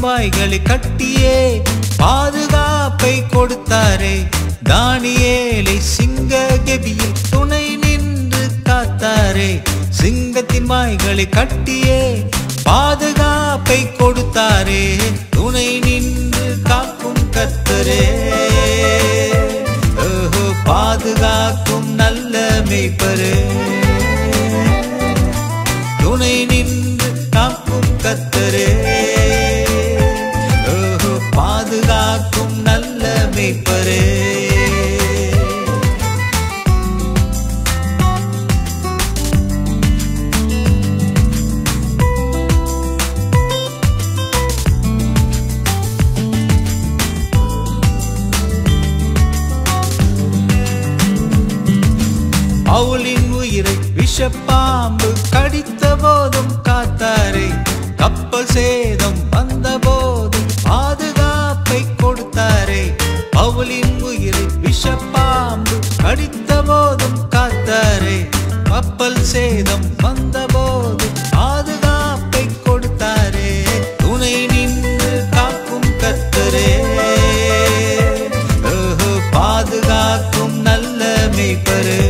வாய்களை கட்டியே பாதுகாப்பை கொடுத்தாரே. தானியேலை சிங்க கெபியில் துணை நின்று காத்தாரே. சிங்கத்தின் வாய்களை கட்டியே பாதுகாப்பை கொடுத்தாரே. துணை நின்று காக்கும் கர்த்தரே. பாதுகாக்கும் நல்ல மேய்ப்பரே. துணை நின்று காக்கும் கர்த்தரே. பாதுகாக்கும் நல்ல மேய்ப்பரே. பவுலின் உயிரை விஷப்பாம்பு கடித்த போதும் காத்தாரே. கப்பல் சேதம் வந்த போதும் பாதுகாப்பை கொடுத்தாரே. பவுலின் உயிரை விஷப்பாம்பு கடித்த போதும் காத்தாரே. கப்பல் சேதம் வந்த போதும் பாதுகாப்பை கொடுத்தாரே. துணை நின்று காக்கும் கர்த்தரே. பாதுகாக்கும் நல்ல மேய்ப்பரே.